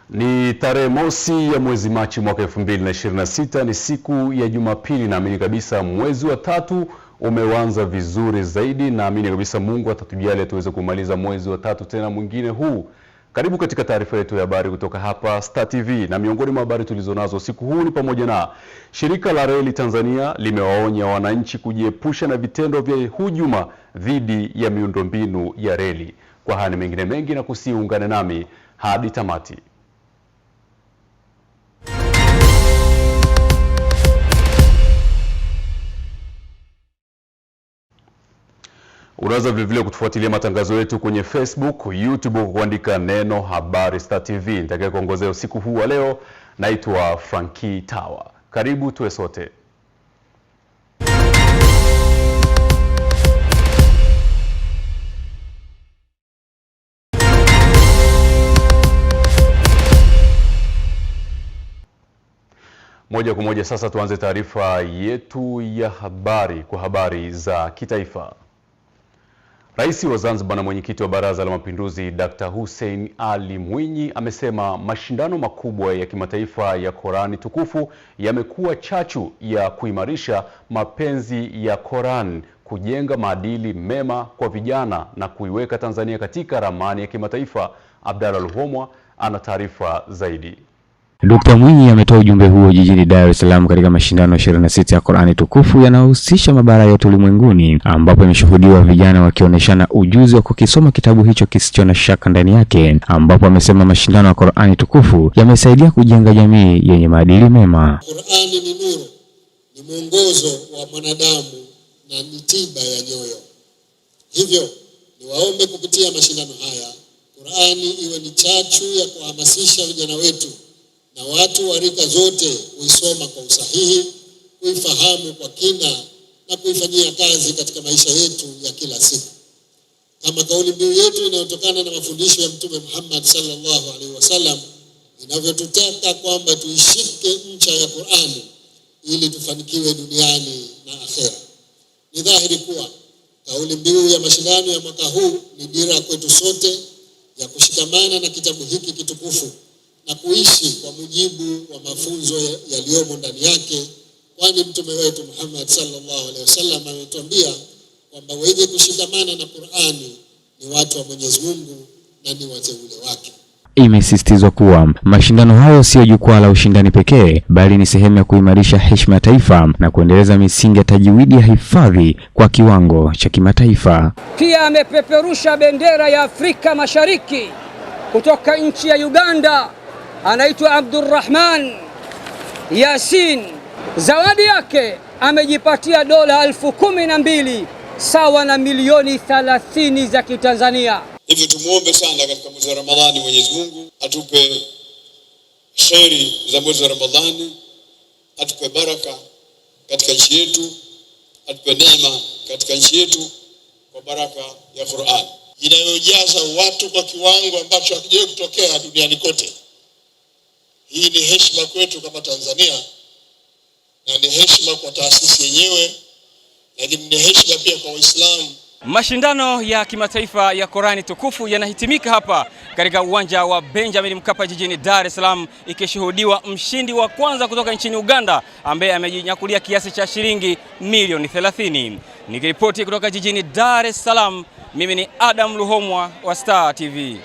Ni tarehe mosi ya mwezi Machi mwaka 2026, ni siku ya Jumapili. Naamini kabisa mwezi wa tatu umeanza vizuri zaidi. Naamini kabisa Mungu atatujalia tuweze kumaliza mwezi wa tatu tena mwingine huu. Karibu katika taarifa yetu ya habari kutoka hapa Star TV, na miongoni mwa habari tulizonazo siku huu ni pamoja na shirika la reli Tanzania limewaonya wananchi kujiepusha na vitendo vya hujuma dhidi ya miundombinu ya reli. Kwa haya mengine mengi na kusiungane nami hadi tamati. Unaweza vile kutufuatilia matangazo yetu kwenye Facebook, YouTube kwa kuandika neno habari Star TV. Nitakaye kuongozea usiku huu wa leo naitwa Frankie Tawa. Karibu tuwe sote. Moja kwa moja sasa tuanze taarifa yetu ya habari kwa habari za kitaifa. Rais wa Zanzibar na mwenyekiti wa Baraza la Mapinduzi Dr. Hussein Ali Mwinyi amesema mashindano makubwa ya kimataifa ya Qur'ani tukufu yamekuwa chachu ya kuimarisha mapenzi ya Qur'an, kujenga maadili mema kwa vijana na kuiweka Tanzania katika ramani ya kimataifa. Abdalla Luhomwa ana taarifa zaidi. Dr. Mwinyi ametoa ujumbe huo jijini Dar es Salaam katika mashindano 26 ya Qur'ani tukufu yanayohusisha mabara yote ulimwenguni, ambapo imeshuhudiwa vijana wakionyeshana ujuzi wa kukisoma kitabu hicho kisicho na shaka ndani yake, ambapo amesema mashindano ya Qur'ani tukufu yamesaidia kujenga jamii yenye maadili mema. Qur'ani ni nuru, ni mwongozo wa mwanadamu na ni tiba ya nyoyo. Hivyo niwaombe kupitia mashindano haya Qur'ani iwe ni chachu ya kuhamasisha vijana wetu na watu wa rika zote kuisoma kwa usahihi, kuifahamu kwa kina na kuifanyia kazi katika maisha yetu ya kila siku. Kama kauli mbiu yetu inayotokana na mafundisho ya Mtume Muhammad sallallahu alaihi wasallam inavyotutaka kwamba tuishike ncha ya Qur'ani ili tufanikiwe duniani na akhera. Ni dhahiri kuwa kauli mbiu ya mashindano ya mwaka huu ni dira kwetu sote ya kushikamana na kitabu hiki kitukufu na kuishi kwa mujibu wa mafunzo yaliyomo ndani yake, kwani Mtume wetu Muhammad sallallahu alaihi wasallam ametuambia kwamba wenye kushikamana na Qur'ani ni watu wa Mwenyezi Mungu na ni wateule wake. Imesisitizwa kuwa mashindano hayo sio jukwaa la ushindani pekee, bali ni sehemu ya kuimarisha heshima ya taifa na kuendeleza misingi ya tajwidi ya hifadhi kwa kiwango cha kimataifa. Pia amepeperusha bendera ya Afrika Mashariki kutoka nchi ya Uganda. Anaitwa Abdurrahman Yasin. Zawadi yake amejipatia dola 12,000 sawa na milioni 30 za Kitanzania. Hivyo tumuombe sana katika mwezi wa Ramadhani Mwenyezi Mungu atupe kheri za mwezi wa Ramadhani, atupe baraka katika nchi yetu, atupe neema katika nchi yetu kwa baraka ya Qur'an inayojaza watu kwa kiwango ambacho hakijawahi kutokea duniani kote. Hii ni heshima kwetu kama Tanzania na ni heshima kwa taasisi yenyewe na ni heshima pia kwa Waislamu. Mashindano ya kimataifa ya Qur'ani tukufu yanahitimika hapa katika uwanja wa Benjamin Mkapa jijini Dar es Salaam, ikishuhudiwa mshindi wa kwanza kutoka nchini Uganda ambaye amejinyakulia kiasi cha shilingi milioni 30. Nikiripoti kutoka jijini Dar es Salaam, mimi ni Adam Luhomwa wa Star TV.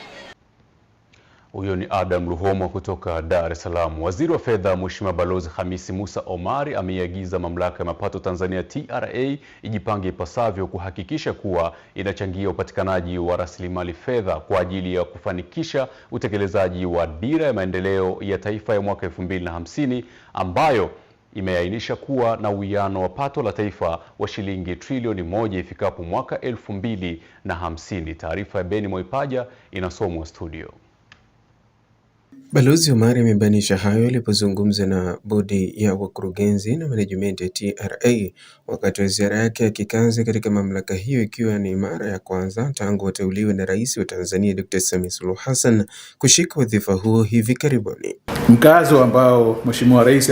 Huyo ni Adam Luhomwa kutoka Dar es Salaam. Waziri wa Fedha Mheshimiwa Balozi Hamisi Musa Omari ameiagiza Mamlaka ya Mapato Tanzania TRA ijipange ipasavyo kuhakikisha kuwa inachangia upatikanaji wa rasilimali fedha kwa ajili ya kufanikisha utekelezaji wa Dira ya Maendeleo ya Taifa ya mwaka 2050 ambayo imeainisha kuwa na uwiano wa pato la taifa wa shilingi trilioni 1 ifikapo mwaka 2050. Taarifa ya Beni Moipaja inasomwa studio. Balozi Omari amebainisha hayo alipozungumza na bodi ya wakurugenzi na management ya TRA wakati wa ziara yake ya kikazi katika mamlaka hiyo, ikiwa ni mara ya kwanza tangu ateuliwe na Rais wa Tanzania Dr. Samia Suluhu Hassan kushika wadhifa huo hivi karibuni. Mkazo ambao Mheshimiwa Rais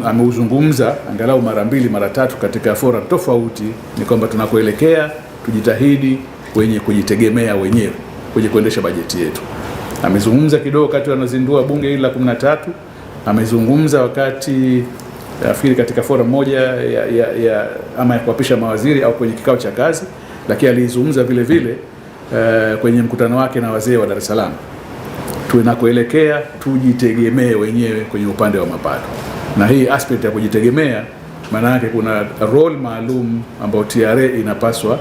ameuzungumza angalau mara 2 mara 3 katika forum tofauti ni kwamba tunakoelekea tujitahidi kwenye kujitegemea wenyewe kwenye kuendesha bajeti yetu. Amezungumza kidogo wakati anazindua bunge hili la 13, amezungumza wakati nafikiri katika forum moja ama ya kuapisha mawaziri au kwenye kikao cha kazi, lakini alizungumza vile vile kwenye mkutano wake na wazee wa Dar es Salaam. Tunakoelekea tujitegemee wenyewe kwenye upande wa mapato. Na hii aspect ya kujitegemea maana yake kuna role maalum ambayo TRA inapaswa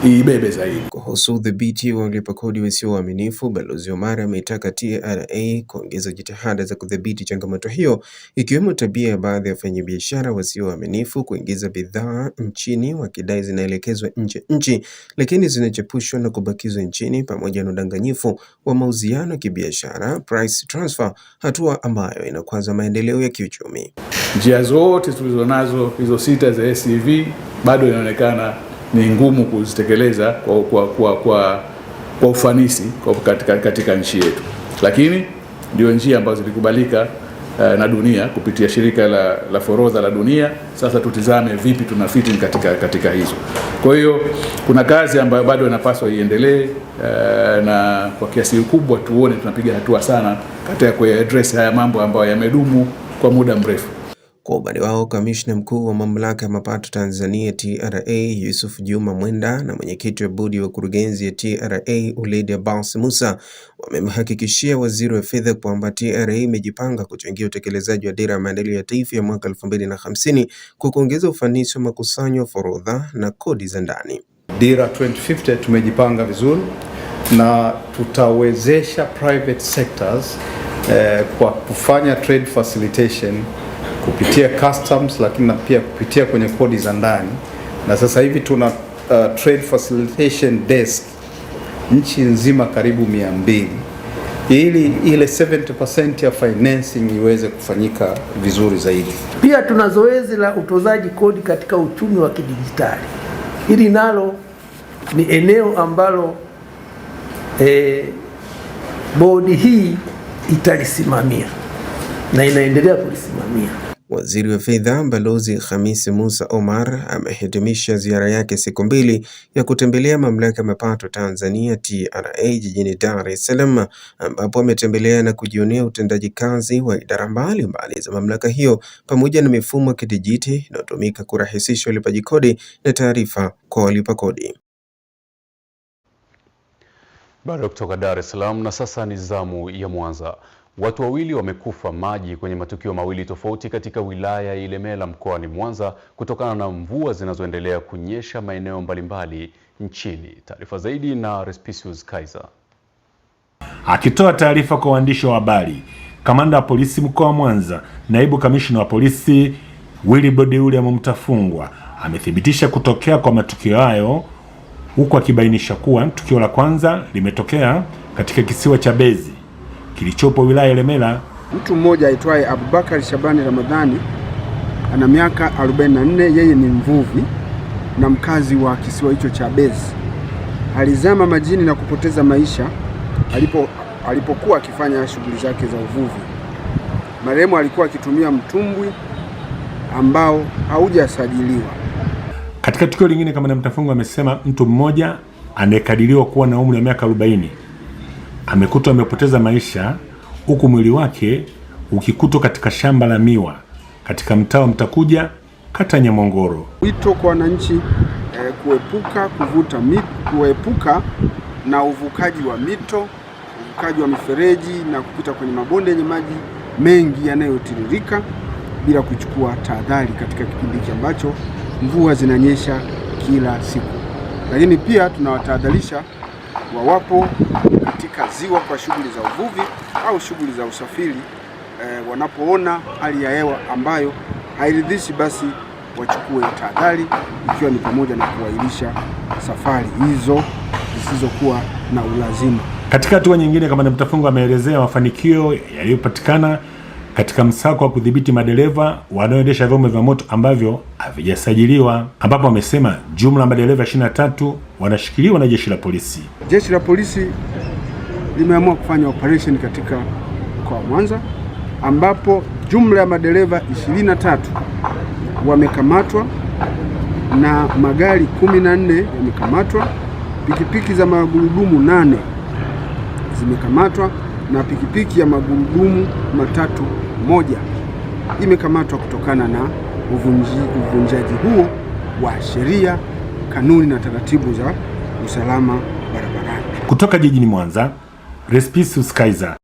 ibebe zaidi. Kuhusu udhibiti wa walipa kodi wasio waaminifu, Balozi Omar ameitaka TRA kuongeza jitihada za kudhibiti changamoto hiyo, ikiwemo tabia ya baadhi ya wafanyabiashara wasio waaminifu kuingiza bidhaa nchini wakidai zinaelekezwa nje nchi lakini zinachepushwa na kubakizwa nchini, pamoja na udanganyifu wa mauziano ya kibiashara, price transfer, hatua ambayo inakwaza maendeleo ya kiuchumi. Njia zote tulizonazo hizo sita za SCV bado inaonekana ni ngumu kuzitekeleza kwa ufanisi katika nchi yetu, lakini ndio njia ambazo zilikubalika na dunia kupitia shirika la forodha la dunia. Sasa tutizame vipi tunafiti katika hizo. Kwa hiyo kuna kazi ambayo bado inapaswa iendelee, na kwa kiasi kikubwa tuone tunapiga hatua sana katika kuaddress haya mambo ambayo yamedumu kwa muda mrefu. Kwa upande wao, Kamishna Mkuu wa Mamlaka ya Mapato Tanzania TRA Yusuf Juma Mwenda na mwenyekiti wa bodi ya wakurugenzi ya TRA Uledi Abbas Musa wamemhakikishia Waziri wa Fedha kwamba TRA imejipanga kuchangia utekelezaji wa dira ya maendeleo ya taifa ya mwaka 2050 kwa kuongeza ufanisi wa makusanyo, forodha na kodi za ndani. Dira 2050 tumejipanga vizuri na tutawezesha private sectors kwa kufanya trade facilitation kupitia customs, lakini pia kupitia kwenye kodi za ndani. Na sasa hivi tuna trade facilitation desk nchi nzima karibu 200 ili ile 70% ya financing iweze kufanyika vizuri zaidi. Pia tuna zoezi la utozaji kodi katika uchumi wa kidijitali. Hili nalo ni eneo ambalo bodi hii italisimamia na inaendelea kulisimamia. Waziri wa Fedha Balozi Khamisi Musa Omar amehitimisha ziara yake siku 2 ya kutembelea Mamlaka ya Mapato Tanzania TRA jijini Dar es Salaam, ambapo ametembelea na kujionea utendaji kazi wa idara mbalimbali za mamlaka hiyo pamoja na mifumo ya kidijiti inayotumika kurahisisha ulipaji kodi na taarifa kwa walipa kodi. Baada kutoka Dar es Salaam, na sasa ni zamu ya Mwanza. Watu wawili wamekufa maji kwenye matukio mawili tofauti katika wilaya ya Ilemela mkoani Mwanza kutokana na mvua zinazoendelea kunyesha maeneo mbalimbali nchini. Taarifa zaidi na Respicius Kaiser. Akitoa taarifa kwa waandishi wa habari, Kamanda wa Polisi mkoa wa Mwanza, Naibu Kamishna wa Polisi Willibrod William Mtafungwa amethibitisha kutokea kwa matukio hayo, huku akibainisha kuwa tukio la kwanza limetokea katika kisiwa cha Bezi kilichopo wilaya ya Ilemela. Mtu mmoja aitwaye Abubakar Shabani Ramadhani ana miaka 44, yeye ni mvuvi na mkazi wa kisiwa hicho cha Bezi. Alizama majini na kupoteza maisha alipokuwa akifanya shughuli zake za uvuvi. Marehemu alikuwa akitumia mtumbwi ambao haujasajiliwa. Katika tukio lingine, Kamanda Mtafungwa amesema mtu mmoja anayekadiriwa kuwa na umri wa miaka 40 amekutwa amepoteza maisha, huku mwili wake ukikutwa katika shamba la miwa katika mtaa wa Mtakuja, kata Nyamongoro. Wito kwa wananchi kuepuka na uvukaji wa mito, uvukaji wa mifereji na kupita kwenye mabonde yenye maji mengi yanayotiririka bila kuchukua tahadhari katika kipindi hiki ambacho mvua zinanyesha kila siku. Lakini pia tunawatahadharisha wawapo katika ziwa kwa shughuli za uvuvi au shughuli za usafiri, wanapoona hali ya hewa ambayo hairidhishi, basi wachukue tahadhari, ikiwa ni pamoja na kuahirisha safari hizo zisizokuwa na ulazima. Katika hatua nyingine, Kamanda Mtafungwa ameelezea mafanikio yaliyopatikana katika msako wa kudhibiti madereva wanaoendesha vyombo vya moto ambavyo havijasajiliwa, ambapo amesema jumla madereva 23 wanashikiliwa na jeshi la polisi. Jeshi la polisi limeamua kufanya operation katika mkoa wa Mwanza, ambapo jumla ya madereva 23 wamekamatwa na magari 14 yamekamatwa, pikipiki za magurudumu 8 zimekamatwa na pikipiki ya magurudumu matatu moja imekamatwa kutokana na uvunjaji huo wa sheria, kanuni na taratibu za usalama barabarani. Kutoka jijini Mwanza, Respicius Kaiser.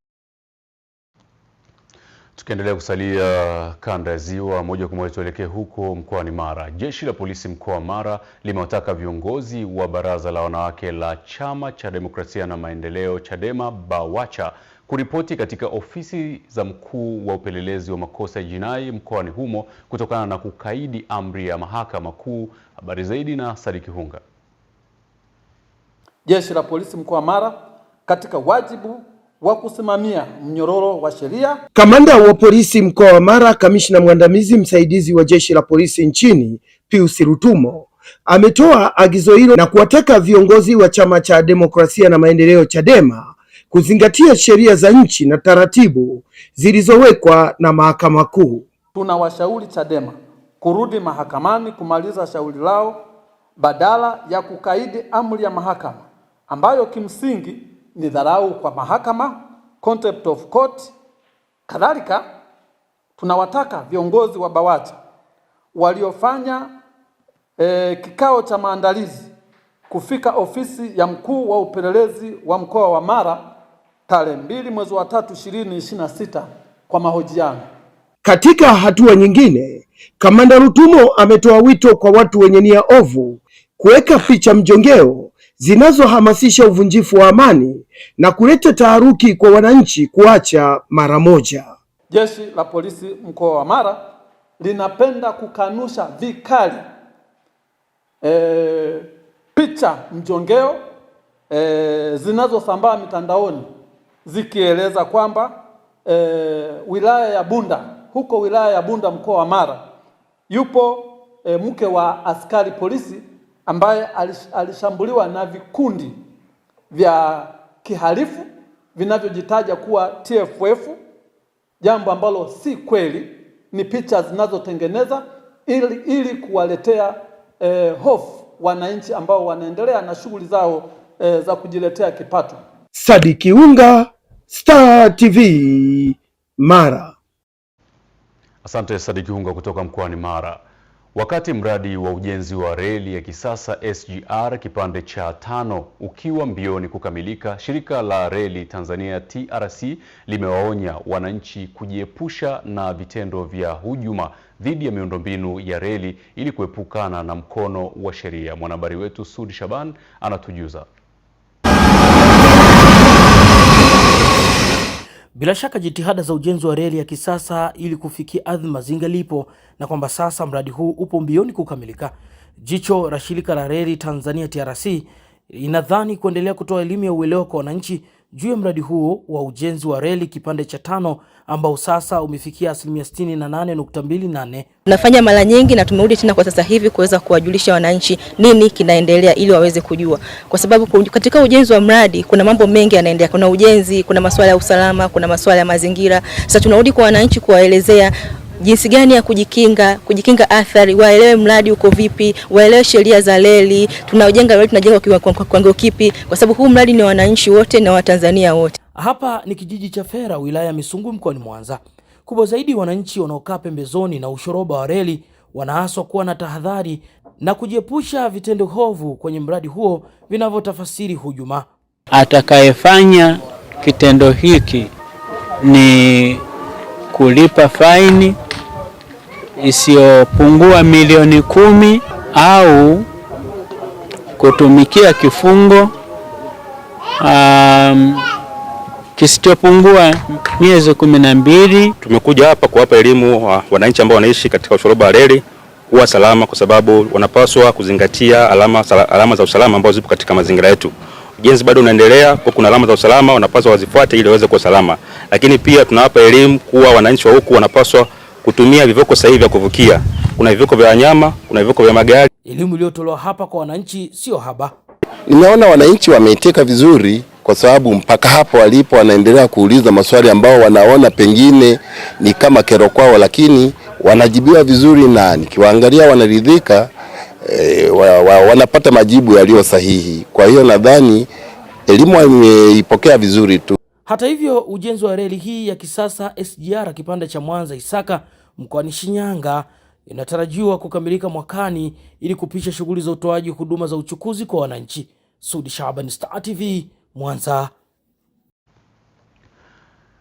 Tukiendelea kusalia kanda ya Ziwa, moja kwa moja tuelekee huko mkoani Mara. Jeshi la polisi mkoa wa Mara limewataka viongozi wa baraza la wanawake la Chama cha Demokrasia na Maendeleo Chadema BAWACHA kuripoti katika ofisi za mkuu wa upelelezi wa makosa ya jinai mkoani humo kutokana na kukaidi amri ya mahakama kuu. Habari zaidi na Sadiki Hunga. Jeshi la polisi mkoa wa Mara katika wajibu wa kusimamia mnyororo wa sheria. Kamanda wa polisi mkoa wa Mara, kamishna mwandamizi msaidizi wa jeshi la polisi nchini, Pius Rutumo, ametoa agizo hilo na kuwataka viongozi wa Chama cha Demokrasia na Maendeleo Chadema kuzingatia sheria za nchi na taratibu zilizowekwa na mahakama kuu. Tunawashauri Chadema kurudi mahakamani kumaliza shauri lao badala ya kukaidi amri ya mahakama ambayo kimsingi ni dharau kwa mahakama, contempt of court. Kadhalika, tunawataka viongozi wa BAWACHA waliofanya kikao cha maandalizi kufika ofisi ya mkuu wa upelelezi wa mkoa wa Mara tarehe 2 mwezi wa 3 2026 kwa mahojiano. Katika hatua nyingine, Kamanda Rutumo ametoa wito kwa watu wenye nia ovu kuweka picha mjongeo zinazohamasisha uvunjifu wa amani na kuleta taharuki kwa wananchi kuacha mara moja. Jeshi la polisi mkoa wa Mara linapenda kukanusha vikali picha mjongeo zinazosambaa mitandaoni zikieleza kwamba wilaya ya Bunda, huko wilaya ya Bunda mkoa wa Mara, yupo mke wa askari polisi ambaye alishambuliwa na vikundi vya kihalifu vinavyojitaja kuwa TFF, jambo ambalo si kweli, ni picha zinazotengeneza ili kuwaletea hofu wananchi ambao wanaendelea na shughuli zao za kujiletea kipato. Sadiki Hunga, Star TV, Mara. Asante Sadiki Hunga kutoka mkoani Mara. Wakati mradi wa ujenzi wa reli ya kisasa SGR kipande cha 5 ukiwa mbioni kukamilika, shirika la reli Tanzania TRC limewaonya wananchi kujiepusha na vitendo vya hujuma dhidi ya miundombinu ya reli ili kuepukana na mkono wa sheria. Mwanahabari wetu Sudi Shaban anatujuza. Bila shaka jitihada za ujenzi wa reli ya kisasa ili kufikia adhima zingalipo, na kwamba sasa mradi huu upo mbioni kukamilika. Jicho la shirika la reli Tanzania TRC inadhani kuendelea kutoa elimu ya uelewa kwa wananchi juu ya mradi huo wa ujenzi wa reli kipande cha 5 ambao sasa umefikia 68.28. Tunafanya mara nyingi na tumerudi tena kwa sasa hivi kuweza kuwajulisha wananchi nini kinaendelea ili waweze kujua, kwa sababu katika ujenzi wa mradi kuna mambo mengi yanaendelea. Kuna ujenzi, kuna masuala ya usalama, kuna masuala ya mazingira. Sasa tunarudi kwa wananchi kuwaelezea jinsi gani ya kujikinga athari, waelewe mradi uko vipi, waelewe sheria za reli, tunajenga reli tunajenga kwa kiwango kipi, kwa sababu huu mradi ni wananchi wote na Watanzania wote. Hapa ni kijiji cha Fera, wilaya ya Misungu mkoani Mwanza. Kubwa zaidi, wananchi wanaokaa pembezoni na ushoroba wa reli wanaaswa kuwa na tahadhari na kujiepusha vitendo hovu kwenye mradi huo vinavyotafasiri hujuma. Atakayefanya kitendo hiki ni kulipa faini isiyopungua milioni 10 au kutumikia kifungo kisichopungua miezi 12. Tumekuja hapa kuwapa elimu wananchi ambao wanaishi katika ushoroba wa reli kuwa salama, kwa sababu wanapaswa kuzingatia alama za usalama ambazo zipo katika mazingira yetu. Ujenzi bado unaendelea, kwa kuna alama za usalama wanapaswa wazifuate ili waweze kuwa salama. Lakini pia tunawapa elimu kuwa wananchi wa huku wanapaswa kutumia vivuko sahihi vya kuvukia. Kuna vivuko vya wanyama, kuna vivuko vya magari. Elimu iliyotolewa hapa kwa wananchi sio haba. Nimeona wananchi wameiteka vizuri, kwa sababu mpaka hapo walipo wanaendelea kuuliza maswali ambao wanaona pengine ni kama kero kwao, lakini wanajibiwa vizuri na nikiwaangalia wanaridhika, wanapata majibu yaliyo sahihi. Kwa hiyo nadhani elimu imeipokea vizuri tu. Hata hivyo, ujenzi wa reli hii ya kisasa SGR kipande cha Mwanza Isaka mkoani Shinyanga inatarajiwa kukamilika mwakani ili kupisha shughuli za utoaji huduma za uchukuzi kwa wananchi. Sudi Shaban, Star TV, Mwanza.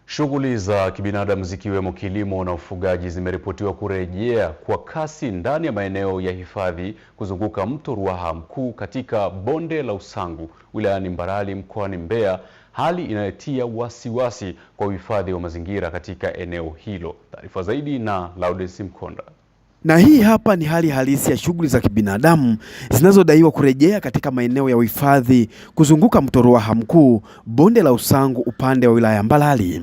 Shughuli za kibinadamu zikiwemo kilimo na ufugaji zimeripotiwa kurejea kwa kasi ndani ya maeneo ya hifadhi kuzunguka mto Ruaha Mkuu katika bonde la Usangu wilayani Mbarali mkoani Mbeya, hali inayotia wasiwasi kwa uhifadhi wa mazingira katika eneo hilo. Taarifa zaidi na Laudens Mkonda. Na hii hapa ni hali halisi ya shughuli za kibinadamu zinazodaiwa kurejea katika maeneo ya uhifadhi kuzunguka mto Ruaha Mkuu, bonde la Usangu upande wa wilaya Mbalali.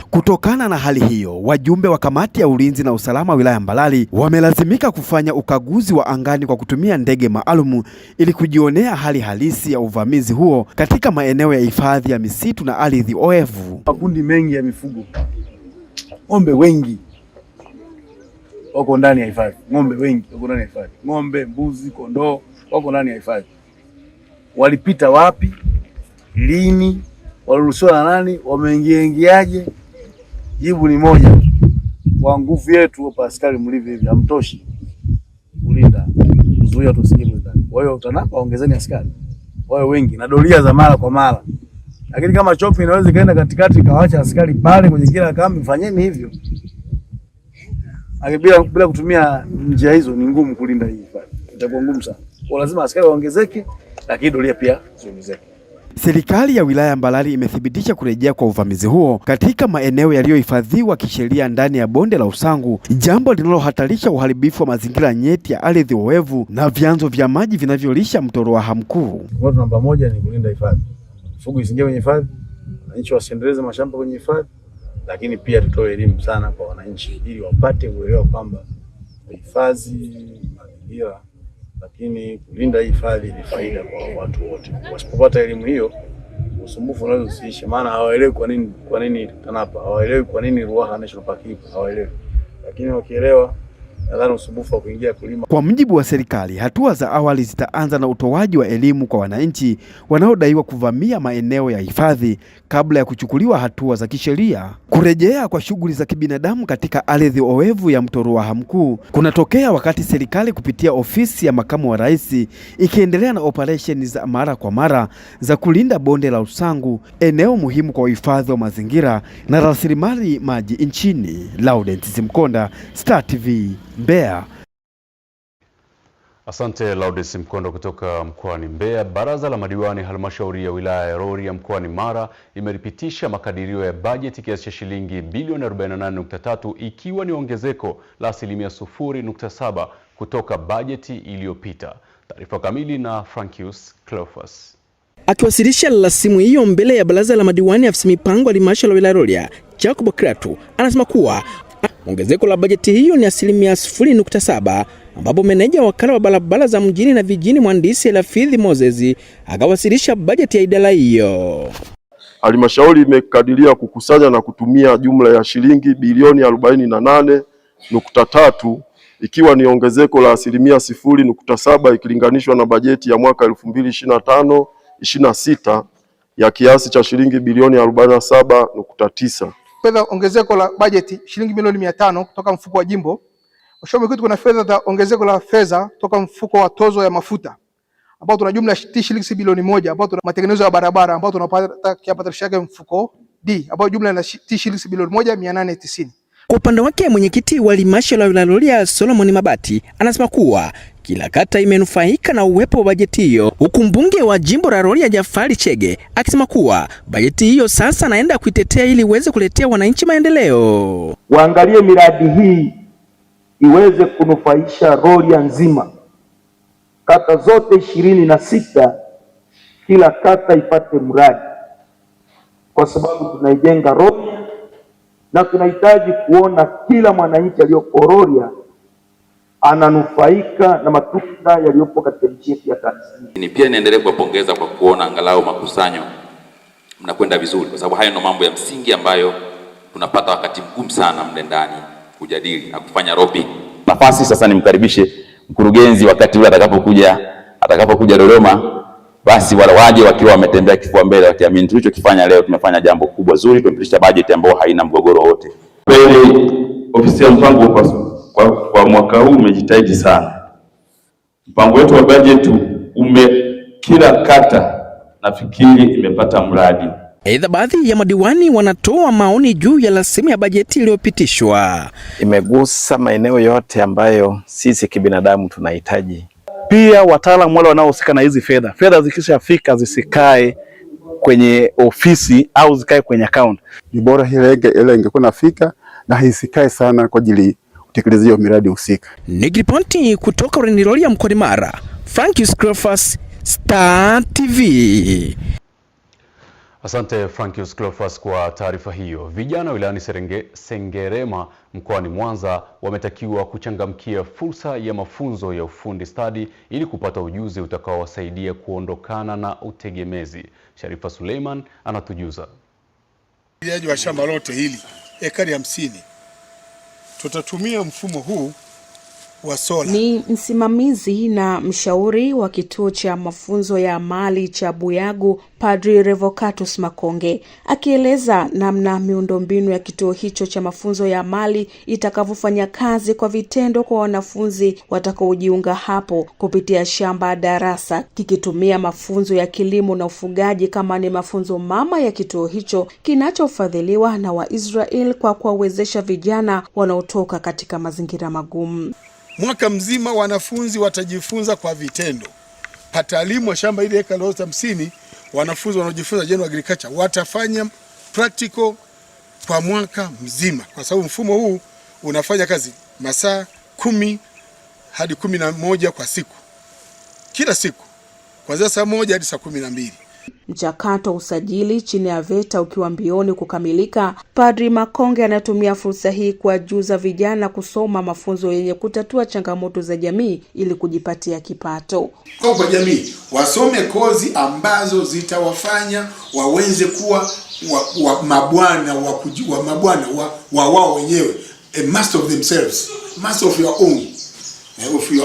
Kutokana na hali hiyo, wajumbe wa kamati ya ulinzi na usalama wilaya Mbalali wamelazimika kufanya ukaguzi wa angani kwa kutumia ndege maalum ili kujionea hali halisi ya uvamizi huo katika maeneo ya hifadhi ya misitu na ardhi oevu. Makundi mengi ya mifugo, ng'ombe wengi wako ndani ya hifadhi, ng'ombe wengi wako ndani ya hifadhi, ng'ombe, mbuzi, kondoo wako ndani ya hifadhi. Walipita wapi? Lini? Waliruhusiwa na nani? Wameingiaje? Jibu ni moja. Kwa nguvu yetu hapa askari mlivyo hivi hamtoshi kulinda, kuzuia tusingie ndani. Kwa hiyo TANAPA ongezeni askari wawe wengi na doria za mara kwa mara. Lakini kama chopi inaweza kaenda katikati kawaacha askari pale kwenye kila kambi, fanyeni hivyo. Bila kutumia njia hizo ni ngumu kulinda hii hifadhi. Itakuwa ngumu sana. Kwa lazima askari waongezeke, lakini doria pia ziongezeke. Serikali ya wilaya Mbalali imethibitisha kurejea kwa uvamizi huo katika maeneo yaliyohifadhiwa kisheria ndani ya bonde la Usangu, jambo linalohatarisha uharibifu wa mazingira nyeti ya ardhi oevu na vyanzo vya maji vinavyolisha mto Ruaha Mkuu. Watu namba moja ni kulinda hifadhi. Mifugo isiingie kwenye hifadhi, wananchi wasiendeleze mashamba kwenye hifadhi, lakini pia tutoe elimu sana kwa wananchi ili wapate uelewa kwamba hifadhi mazingira, lakini kulinda hifadhi ni faida kwa watu wote. Wasipopata elimu hiyo, usumbufu unaweza usiishe, maana hawaelewi kwa nini TANAPA, hawaelewi kwa nini Ruaha National Park ipo, hawaelewi. Lakini wakielewa, nadhani usumbufu wa kuingia kulima. Kwa mujibu wa serikali, hatua za awali zitaanza na utoaji wa elimu kwa wananchi wanaodaiwa kuvamia maeneo ya hifadhi kabla ya kuchukuliwa hatua za kisheria. Kurejea kwa shughuli za kibinadamu katika ardhi oevu ya mto Ruaha Mkuu kunatokea wakati serikali kupitia ofisi ya makamu wa rais ikiendelea na operesheni za mara kwa mara za kulinda bonde la Usangu, eneo muhimu kwa uhifadhi wa mazingira na rasilimali maji nchini. Laudens Mkonda, Star TV, Mbeya. Asante Laudens Mkonda kutoka mkoani Mbeya. Baraza la madiwani halmashauri ya wilaya ya Rorya mkoani Mara imeripitisha makadirio ya bajeti kiasi cha shilingi bilioni 48.3 ikiwa ni ongezeko la 0.7 kutoka bajeti iliyopita. Taarifa kamili na Frankius Cleophas. Akiwasilisha rasimu hiyo mbele ya baraza la madiwani, afisa mipango wa halmashauri ya wilaya ya Rorya Jacob Kratu anasema kuwa ongezeko la bajeti hiyo ni 0.7, ambapo meneja wa wakala wa barabara za mjini na vijijini mhandisi Elafidhi Moses akawasilisha bajeti ya idara hiyo. Halmashauri imekadiria kukusanya na kutumia jumla ya shilingi bilioni 48.3 ikiwa ni ongezeko la 0.7 ikilinganishwa na bajeti ya mwaka 2025/26 ya kiasi cha shilingi bilioni 47.9. Fedha ongezeko la bajeti shilingi milioni 500 kutoka mfuko wa jimbo. Mheshimiwa Mwenyekiti, kuna fedha za ongezeko la fedha kutoka mfuko wa tozo ya mafuta ambao tuna jumla ya shilingi bilioni 1 ambao tuna matengenezo ya barabara ambao tunapata kiasi chake mfuko D ambao jumla ina shilingi bilioni 1,890. Kwa upande wake mwenyekiti wa halmashauri ya wilaya ya Rorya Solomon Mabati anasema kuwa kila kata imenufaika na uwepo wa bajeti hiyo, huku mbunge wa jimbo la Rorya Jafari Chege akisema kuwa bajeti hiyo sasa anaenda kuitetea ili iweze kuletea wananchi maendeleo. Waangalie miradi hii iweze kunufaisha Rorya nzima, kata zote 26, kila kata ipate mradi, kwa sababu tunaijenga Rorya na tunahitaji kuona kila mwananchi aliyoko Rorya ananufaika na matunda yaliyopo katika nchi yetu ya Tanzania. Ni pia niendelee kuwapongeza kwa kuona angalau makusanyo mnakwenda vizuri, kwa sababu hayo ndio mambo ya msingi ambayo tunapata wakati mgumu sana mle ndani kujadili na kufanya ropi. Nafasi sasa nimkaribishe mkurugenzi wakati ule atakapokuja Dodoma basi wale waje wakiwa wametembea kifua mbele, wakiamini tulichokifanya leo tumefanya jambo kubwa zuri, tumepitisha bajeti ambayo haina mgogoro wote. Kweli ofisi ya mpango kwa mwaka huu umejitahidi sana. Mpango wetu wa bajeti kila kata nafikiri imepata mradi. Aidha, baadhi ya madiwani wanatoa maoni juu ya rasimu ya bajeti iliyopitishwa. Imegusa maeneo yote ambayo sisi kibinadamu tunahitaji. Pia wataalamu wale wanaohusika na hizi fedha zikishafika zisikae kwenye ofisi au zikae kwenye account. Ni bora ile ingekuwa nafika na isikae sana kwa ajili utekelezaji wa miradi husika. Nikiripoti kutoka Rorya mkoani Mara, Frankius Cleophas, Star TV. Asante Frankius Cleophas kwa taarifa hiyo. Vijana wilayani Sengerema mkoani Mwanza wametakiwa kuchangamkia fursa ya mafunzo ya ufundi stadi ili kupata ujuzi utakaowasaidia kuondokana na utegemezi. Sharifa Suleiman anatujuza. Ufuatiliaji wa shamba lote hili ekari 50. Tutatumia mfumo huu wa sola. Ni msimamizi na mshauri wa kituo cha mafunzo ya amali cha Buyagu, Padri Revocatus Makonge, akieleza namna miundombinu ya kituo hicho cha mafunzo ya amali itakavyofanya kazi kwa vitendo kwa wanafunzi watakaojiunga hapo kupitia shamba darasa, kikitumia mafunzo ya kilimo na ufugaji kama ni mafunzo mama ya kituo hicho kinachofadhiliwa na Waisrael kwa kuwawezesha vijana wanaotoka katika mazingira magumu. Mwaka mzima wanafunzi watajifunza kwa vitendo. Patalimu wa shamba ile eka 50, wanafunzi wanaojifunza general agriculture watafanya practical kwa mwaka mzima, kwa sababu mfumo huu unafanya kazi masaa 10 hadi 11 kwa siku. Kila siku kuanzia saa 1 hadi saa 12. Mchakato wa usajili chini ya VETA ukiwa mbioni kukamilika, Padri Makonge anatumia fursa hii kuwajuza vijana kusoma mafunzo yenye kutatua changamoto za jamii ili kujipatia kipato. Kwa jamii wasome kozi ambazo zitawafanya waweze kuwa mabwana wa wao wenyewe, a master of themselves, master of your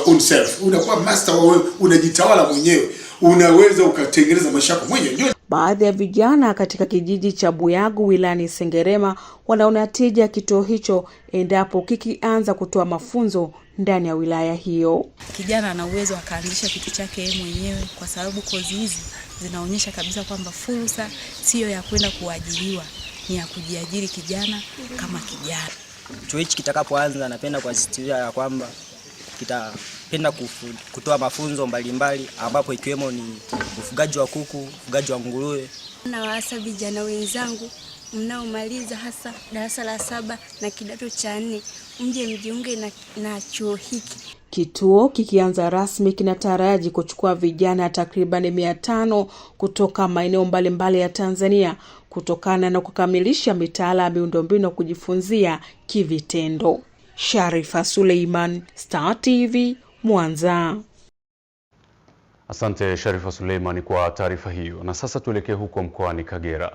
own self. Unakuwa master wewe, unajitawala mwenyewe. Unaweza ukatengeneza maisha yako mwenyewe. Baadhi ya vijana katika kijiji cha Buyagu wilayani Sengerema wanaona tija kituo hicho endapo kikianza kutoa mafunzo ndani ya wilaya hiyo. Kijana ana uwezo akaanzisha kitu chake yeye mwenyewe, kwa sababu kozi hizi zinaonyesha kabisa kwamba fursa sio ya kwenda kuajiriwa, ni ya kujiajiri kijana kama kijana. Chuo hichi kitakapoanza, napenda kuasisitiza ya kwamba kitapenda kutoa mafunzo mbalimbali ambapo ikiwemo ni ufugaji wa kuku, ufugaji wa nguruwe. Na waasa vijana wenzangu mnaomaliza hasa darasa la 7 na kidato cha 4 mje mjiunge na chuo hiki. Kituo kikianza rasmi kinataraji kuchukua vijana takriban 500 kutoka maeneo mbalimbali ya Tanzania kutokana na kukamilisha mitaala ya miundombinu kujifunzia kivitendo. Sharifa Suleiman, Star TV, Mwanza. Asante Sharifa Suleiman kwa taarifa hiyo. Na sasa tuelekee huko mkoani Kagera.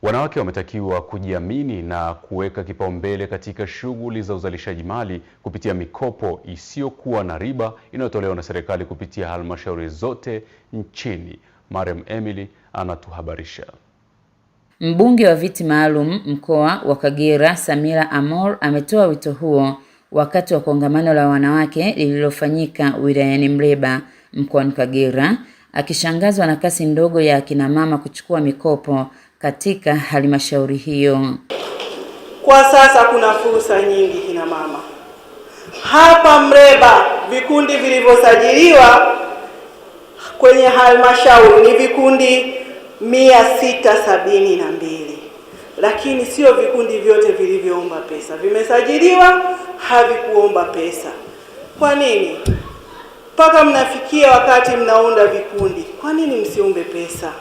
Wanawake wametakiwa kujiamini na kuweka kipaumbele katika shughuli za uzalishaji mali kupitia mikopo isiyokuwa na riba inayotolewa na serikali kupitia halmashauri zote nchini. Mariam Emily anatuhabarisha. Mbunge wa viti maalum mkoa wa Kagera, Samira Amor, ametoa wito huo wakati wa kongamano la wanawake lililofanyika wilayani Mleba mkoani Kagera, akishangazwa na kasi ndogo ya akina mama kuchukua mikopo katika halmashauri hiyo. Kwa sasa kuna fursa nyingi kina mama. Hapa Mleba vikundi vilivyosajiliwa kwenye halmashauri ni vikundi 672, lakini sio vikundi vyote vilivyoomba pesa. Vimesajiliwa, havikuomba pesa. Kwa nini? Mpaka mnafikia wakati mnaunda vikundi, kwa nini msiombe pesa?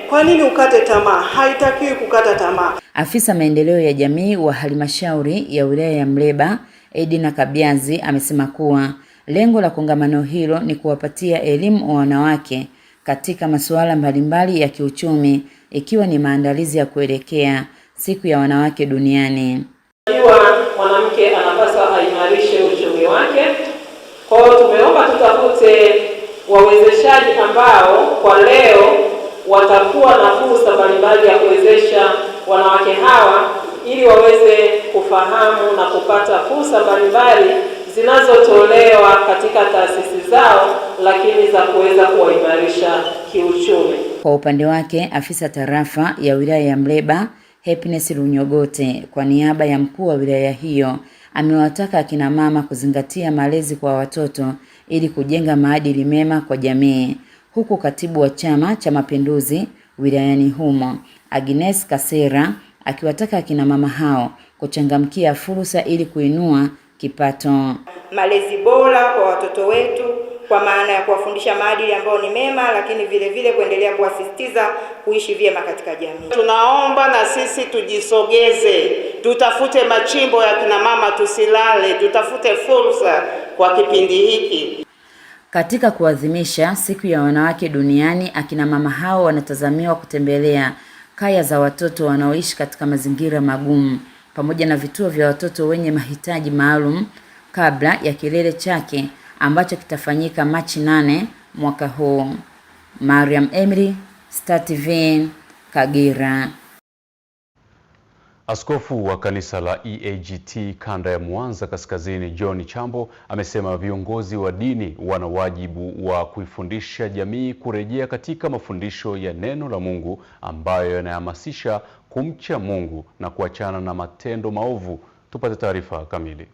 Kwa nini ukate tamaa? Haitakiwi kukata tamaa. Afisa maendeleo ya jamii wa halmashauri ya wilaya ya Mleba, Edina Kabiazi, amesema kuwa lengo la kongamano hilo ni kuwapatia elimu wanawake katika masuala mbalimbali ya kiuchumi, ikiwa ni maandalizi ya kuelekea siku ya wanawake duniani. Mwanamke anapaswa aimarishe uchumi wake. Kwa hiyo tumeomba tutafute wawezeshaji ambao kwa leo watakuwa na fursa mbalimbali ya kuwezesha wanawake hawa ili waweze kufahamu na kupata fursa mbalimbali zinazotolewa katika taasisi zao, lakini za kuweza kuwaimarisha kiuchumi. Kwa upande wake, afisa tarafa ya wilaya ya Mleba, Happiness Runyogote, kwa niaba ya mkuu wa wilaya hiyo, amewataka akina mama kuzingatia malezi kwa watoto ili kujenga maadili mema kwa jamii. Huku katibu wa Chama cha Mapinduzi wilayani humo, Agnes Kasera, akiwataka akina mama hao kuchangamkia fursa ili kuinua kipato. Malezi bora kwa watoto wetu kwa maana ya kuwafundisha maadili ambayo ni mema, lakini vile vile kuendelea kuwasisitiza kuishi vyema katika jamii. Tunaomba na sisi tujisogeze, tutafute machimbo ya kina mama, tusilale, tutafute fursa kwa kipindi hiki. Katika kuadhimisha siku ya wanawake duniani, akina mama hao wanatazamiwa kutembelea kaya za watoto wanaoishi katika mazingira magumu pamoja na vituo vya watoto wenye mahitaji maalum kabla ya kilele chake ambacho kitafanyika Machi 8 mwaka huu. Mariam Emery, Star TV, Kagera. Askofu wa kanisa la EAGT kanda ya Mwanza Kaskazini, John Chambo, amesema viongozi wa dini wana wajibu wa kuifundisha jamii kurejea katika mafundisho ya neno la Mungu ambayo yanahamasisha kumcha Mungu na kuachana na matendo maovu. Tupate taarifa kamili.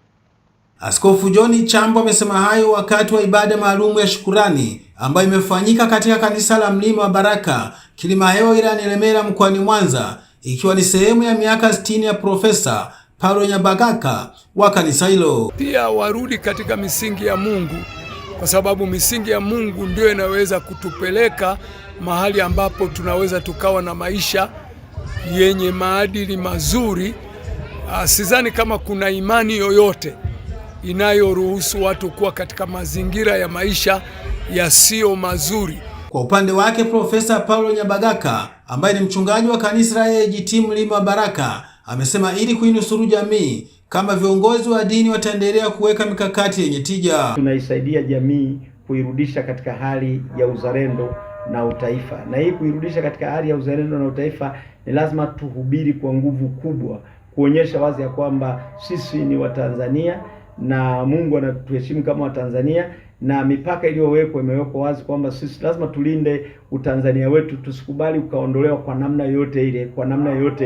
Askofu John Chambo amesema hayo wakati wa ibada maalumu ya shukurani ambayo imefanyika katika kanisa la Mlima wa Baraka, Kilimahewa, wilayani Ilemela, mkoani Mwanza, ikiwa ni sehemu ya miaka 60 ya Profesa Paulo Nyabagaka wa kanisa hilo. Pia warudi katika misingi ya Mungu, kwa sababu misingi ya Mungu ndio inaweza kutupeleka mahali ambapo tunaweza tukawa na maisha yenye maadili mazuri. Sidhani kama kuna imani yoyote inayoruhusu watu kuwa katika mazingira ya maisha yasiyo mazuri. Kwa upande wake, Profesa Paulo Nyabagaka ambaye ni mchungaji wa kanisa la EAGT Mlima wa Baraka amesema ili kuinusuru jamii, kama viongozi wa dini wataendelea kuweka mikakati yenye tija, tunaisaidia jamii kuirudisha katika hali ya uzalendo na utaifa. Na hii kuirudisha katika hali ya uzalendo na utaifa ni lazima tuhubiri kwa nguvu kubwa, kuonyesha wazi ya kwamba sisi ni Watanzania na Mungu anatuheshimu kama Watanzania, na mipaka iliyowekwa imewekwa wazi kwamba sisi lazima tulinde Utanzania wetu, tusikubali ukaondolewa kwa namna yote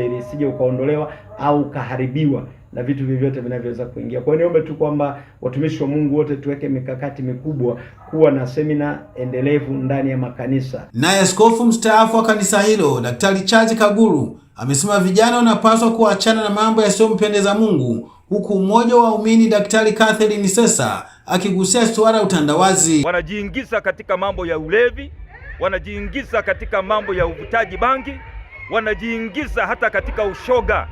ile, isije ukaondolewa au ukaharibiwa na vitu vyovyote vinavyoweza kuingia. Kwa hiyo niombe tu kwamba watumishi wa Mungu wote tuweke mikakati mikubwa kuwa na semina endelevu ndani ya makanisa. Naye askofu mstaafu wa kanisa hilo, Daktari Charles Kaguru, amesema vijana wanapaswa kuachana na mambo yasiyompendeza Mungu, huku mmoja wa waumini Daktari Catherine Sesa akigusia suala la utandawazi. Wanajiingiza katika mambo ya ulevi, wanajiingiza katika mambo ya uvutaji bangi, wanajiingiza hata katika ushoga.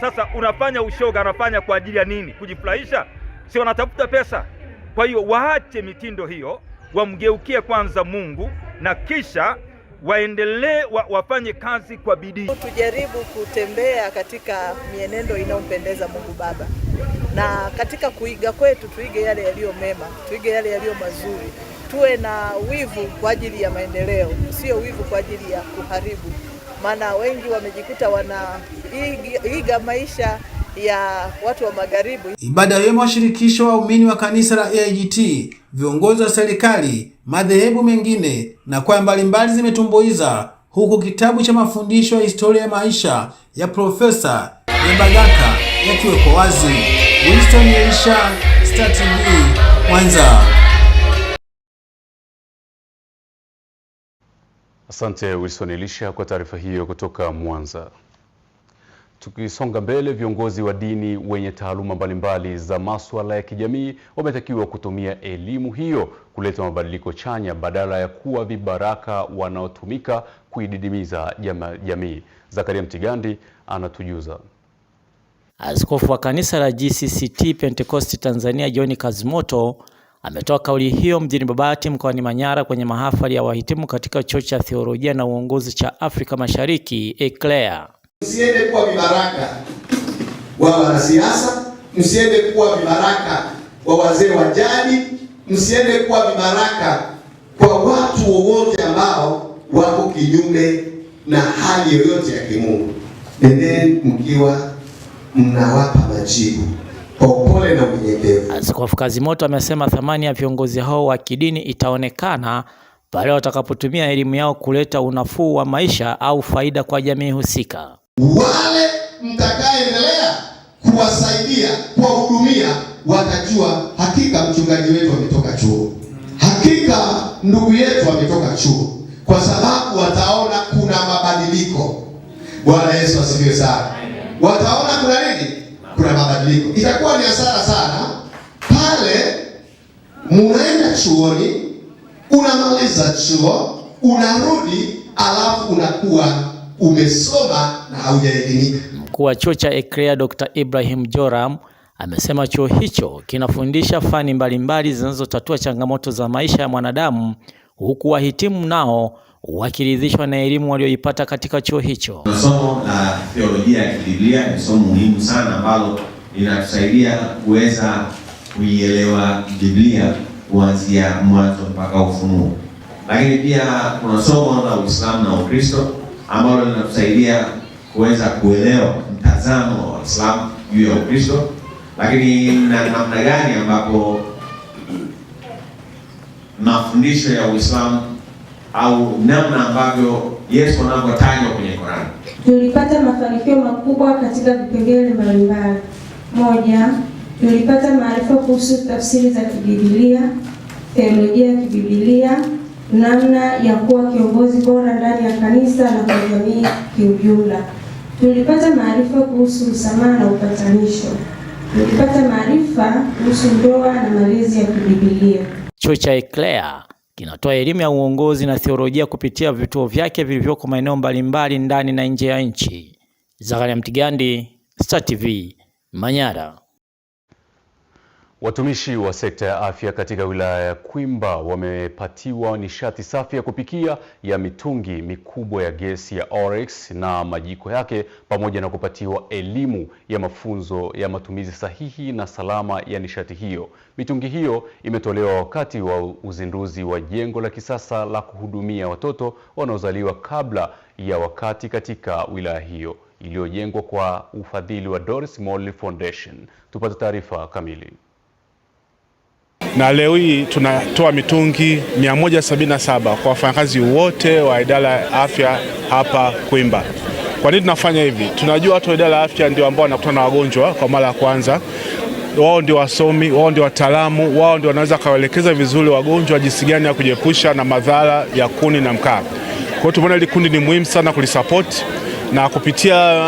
Sasa unafanya ushoga, anafanya kwa ajili ya nini? Kujifurahisha? Si wanatafuta pesa? Kwa hiyo waache mitindo hiyo, wamgeukie kwanza Mungu na kisha waendelee wafanye kazi kwa bidii. Tujaribu kutembea katika mienendo inayompendeza Mungu Baba, na katika kuiga kwetu tuige yale yaliyo mema, tuige yale yaliyo mazuri, tuwe na wivu kwa ajili ya maendeleo, sio wivu kwa ajili ya kuharibu. Maana wengi wamejikuta wanaiga maisha ya watu wa magharibi. Ibada hiyo imewashirikisha waumini wa kanisa la EAGT, viongozi wa serikali, madhehebu mengine na kwaya mbalimbali zimetumbuiza, huku kitabu cha mafundisho ya historia ya maisha ya Profesa Nyabagaka yakiwekwa wazi. Winston Elisha, Star TV, Mwanza. Asante Wilson Elisha kwa taarifa hiyo kutoka Mwanza. Tukisonga mbele, viongozi wa dini wenye taaluma mbalimbali za masuala ya kijamii wametakiwa kutumia elimu hiyo kuleta mabadiliko chanya badala ya kuwa vibaraka wanaotumika kuididimiza jamii. Zakaria Mtigandi anatujuza. Askofu wa kanisa la GCCT Pentecost Tanzania John Kazimoto ametoa kauli hiyo mjini Babati mkoani Manyara kwenye mahafali ya wahitimu katika chuo cha theolojia na uongozi cha Afrika Mashariki ECLAIR. Msiende kuwa vibaraka wa wanasiasa, msiende kuwa vibaraka wa wazee wa jadi, msiende kuwa vibaraka kwa watu wowote ambao wako kinyume na hali yoyote ya kimungu. Nendeni mkiwa mnawapa majibu kwa upole na unyenyekevu. Askofu Kazimoto amesema thamani ya viongozi hao wa kidini itaonekana pale watakapotumia elimu yao kuleta unafuu wa maisha au faida kwa jamii husika. Wale mtakaendelea kuwasaidia, kuwahudumia, watajua hakika mchungaji wetu ametoka chuo, hakika ndugu yetu ametoka chuo, kwa sababu wataona kuna mabadiliko. Bwana Yesu asifiwe sana. Wataona kuna nini? Kuna mabadiliko. Itakuwa ni hasara sana pale munaenda chuoni, unamaliza chuo, unarudi, alafu unakuwa umesoma na haujaelimika. Mkuu wa chuo cha Eclair Dr. Ibrahim Joram amesema chuo hicho kinafundisha fani mbalimbali zinazotatua changamoto za maisha ya mwanadamu, huku wahitimu nao wakiridhishwa na elimu walioipata katika chuo hicho. Somo la theolojia ya Biblia ni somo muhimu sana ambalo linatusaidia kuweza kuielewa Biblia kuanzia mwanzo mpaka Ufunuo. Lakini pia kuna somo la Uislamu na Ukristo ambalo linatusaidia kuweza kuelewa mtazamo wa Uislamu juu ya Ukristo, lakini na namna gani ambapo mafundisho ya Uislamu au namna ambavyo Yesu anavyotajwa kwenye Qur'an. Tulipata mafanikio makubwa katika vipengele mbalimbali. Moja, tulipata maarifa kuhusu tafsiri za Biblia, teolojia ya Biblia, namna ya kuwa kiongozi bora ndani ya kanisa na kwa jamii kiujumla. Tulipata maarifa kuhusu msamaha na upatanisho. Tulipata maarifa kuhusu ndoa na malezi ya Biblia. Chuo cha Eclair kinatoa elimu ya uongozi na theolojia kupitia vituo vyake vilivyoko maeneo mbalimbali ndani na nje ya nchi. Zakaria Mtigandi, Star TV, Manyara. Watumishi wa sekta ya afya katika wilaya ya Kwimba wamepatiwa nishati safi ya kupikia ya mitungi mikubwa ya gesi ya Oryx na majiko yake, pamoja na kupatiwa elimu ya mafunzo ya matumizi sahihi na salama ya nishati hiyo. Mitungi hiyo imetolewa wakati wa uzinduzi wa jengo la kisasa la kuhudumia watoto wanaozaliwa kabla ya wakati katika wilaya hiyo, iliyojengwa kwa ufadhili wa Doris Molley Foundation. Tupate taarifa kamili. Na leo hii tunatoa mitungi 177 kwa wafanyakazi wote wa idara ya afya hapa Kwimba. Kwa nini tunafanya hivi? Tunajua watu wa idara ya afya ndio ambao wanakutana na wagonjwa kwa mara ya kwanza. Wao ndio wasomi, wao ndio wataalamu, wao ndio wanaweza kuwaelekeza vizuri wagonjwa jinsi gani ya kujiepusha na madhara ya kuni na mkaa. Kwa hiyo tumeona hili kundi ni muhimu sana kulisupport, na kupitia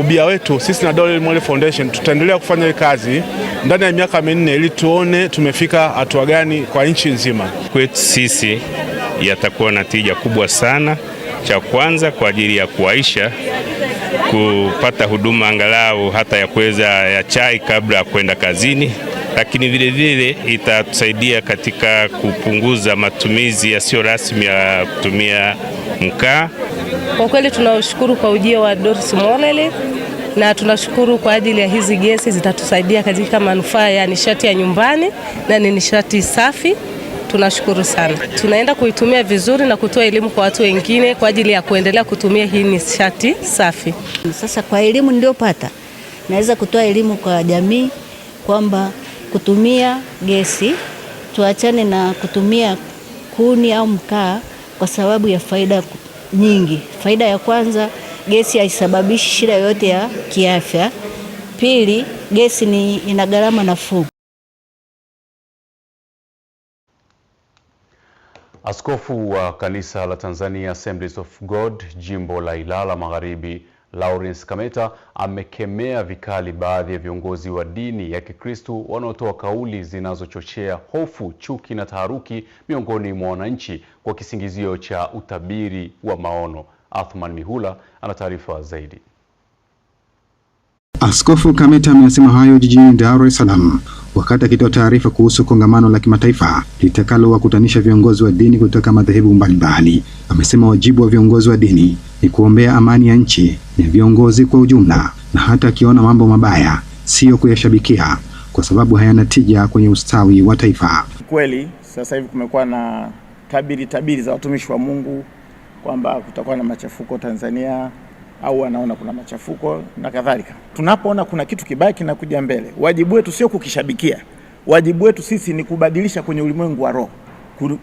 ubia wetu sisi na Doris Molley Foundation tutaendelea kufanya hii kazi ndani ya miaka 4 ili tuone tumefika hatua gani kwa nchi nzima. Kwetu sisi yatakuwa na tija kubwa sana. Cha kwanza kwa ajili ya kuwaisha kupata huduma angalau hata ya kuweza ya chai kabla ya kwenda kazini, lakini vile vile itatusaidia katika kupunguza matumizi yasiyo rasmi ya kutumia mkaa. Kwa kweli tunashukuru kwa ujio wa Doris Molley na tunashukuru kwa ajili ya hizi gesi, zitatusaidia katika manufaa ya nishati ya nyumbani na ni nishati safi. Tunashukuru sana. Tunaenda kuitumia vizuri na kutoa elimu kwa watu wengine kwa ajili ya kuendelea kutumia hii nishati safi. Sasa kwa elimu niliyopata, naweza kutoa elimu kwa jamii kwamba kutumia gesi, tuachane na kutumia kuni au mkaa kwa sababu ya faida nyingi. Faida ya kwanza, gesi haisababishi shida yoyote ya kiafya. Pili, gesi ina gharama nafuu. Askofu wa kanisa la Tanzania Assemblies of God jimbo la Ilala Magharibi, Lawrence Kameta, amekemea vikali baadhi ya viongozi wa dini ya Kikristo wanaotoa kauli zinazochochea hofu, chuki na taharuki miongoni mwa wananchi kwa kisingizio cha utabiri wa maono. Athman Mihula ana taarifa zaidi. Askofu Kameta amesema hayo jijini Dar es Salaam wakati akitoa taarifa kuhusu kongamano la kimataifa litakalo wakutanisha viongozi wa dini kutoka madhehebu mbalimbali. Amesema wajibu wa viongozi wa dini ni kuombea amani ya nchi na viongozi kwa ujumla, na hata akiona mambo mabaya sio kuyashabikia kwa sababu hayana tija kwenye ustawi wa taifa. Kweli Sasa hivi kumekuwa na tabiri za watumishi wa Mungu kwamba kutakuwa na machafuko Tanzania, au wanaona kuna machafuko na kadhalika. Tunapoona kuna kitu kibaya kinakuja mbele, wajibu wetu sio kukishabikia. Wajibu wetu sisi ni kubadilisha kwenye ulimwengu wa roho,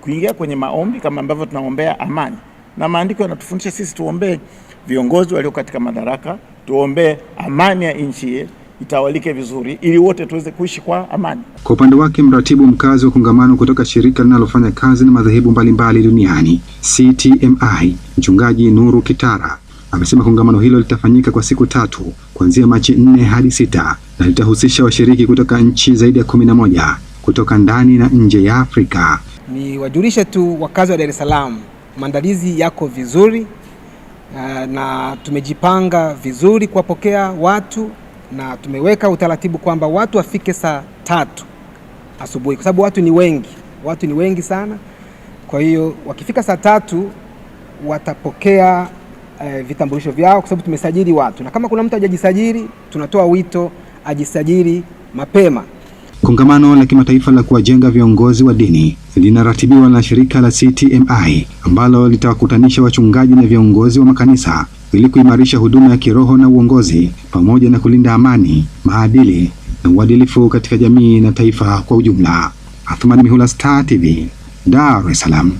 kuingia kwenye maombi kama ambavyo tunaombea amani. Na maandiko yanatufundisha sisi tuombee viongozi walio katika madaraka, tuombee amani ya nchi itawalike vizuri ili wote tuweze kuishi kwa amani. Kwa upande wake, mratibu mkazi wa kongamano kutoka shirika linalofanya kazi na madhehebu mbalimbali duniani CTMI, Mchungaji Nuru Kitara, amesema kongamano hilo litafanyika kwa siku 3 kuanzia Machi 4 hadi 6 na litahusisha washiriki kutoka nchi zaidi ya 11 kutoka ndani na nje ya Afrika. Ni wajulishe tu wakazi wa Dar es Salaam, maandalizi yako vizuri na tumejipanga vizuri kuwapokea watu, na tumeweka utaratibu kwamba watu wafike saa 3 asubuhi kwa sababu watu ni wengi sana. Kwa hiyo wakifika saa 3 watapokea vitambulisho vyao kwa sababu tumesajili watu, na kama kuna mtu hajajisajili tunatoa wito ajisajili mapema. Kongamano la kimataifa la kuwajenga viongozi wa dini linaratibiwa na shirika la CTMI ambalo litawakutanisha wachungaji na viongozi wa makanisa ili kuimarisha huduma ya kiroho na uongozi pamoja na kulinda amani, maadili na uadilifu katika jamii na taifa kwa ujumla. Athmani Mihula, Star TV, Dar es Salaam.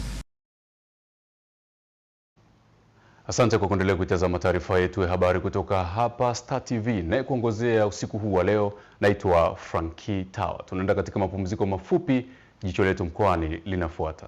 Asante kwa kuendelea kutazama taarifa yetu ya habari kutoka hapa Star TV. Na kuongozea usiku huu wa leo naitwa Frankie Tawa. Tunaenda katika mapumziko mafupi, jicho letu mkoani linafuata.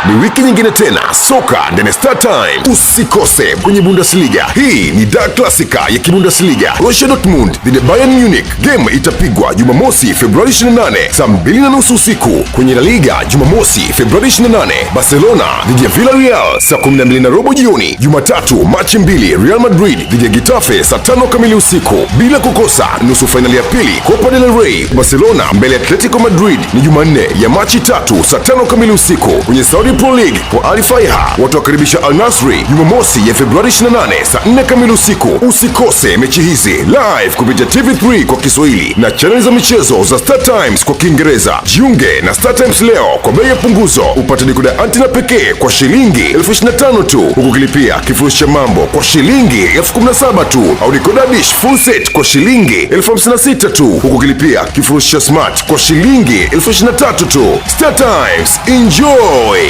Ni wiki nyingine tena soka ndani ya Star Time. Usikose kwenye Bundesliga. Hii ni Der Klassiker ya Kibundesliga. Borussia Dortmund dhidi ya Bayern Munich. Game itapigwa Jumamosi Februari 28 saa 2:30 usiku. Kwenye La Liga Jumamosi Februari 28 Barcelona dhidi ya Villarreal saa 12:15 jioni. Jumatatu Machi 2 Real Madrid dhidi ya Getafe saa 5 kamili usiku. Bila kukosa nusu finali ya pili Copa del Rey Barcelona mbele ya Atletico Madrid ni Jumanne ya Machi 3 saa 5 kamili usiku. Kwenye Saudi Pro League kwa Al Faiha watawakaribisha Al Nasri Jumamosi ya Februari 28 saa 4 kamili usiku. Usikose mechi hizi live kupitia TV3 kwa Kiswahili na channel za michezo za Star Times kwa Kiingereza. Jiunge na Star Times leo kwa bei ya punguzo. Upate dekoda antina pekee kwa shilingi 25,000 tu, huku kilipia kifurushi cha mambo kwa shilingi 17,000 tu, au dekoda dish full set kwa shilingi 56,000 tu, huku kilipia kifurushi cha smart kwa shilingi 23,000 tu. Star Times, enjoy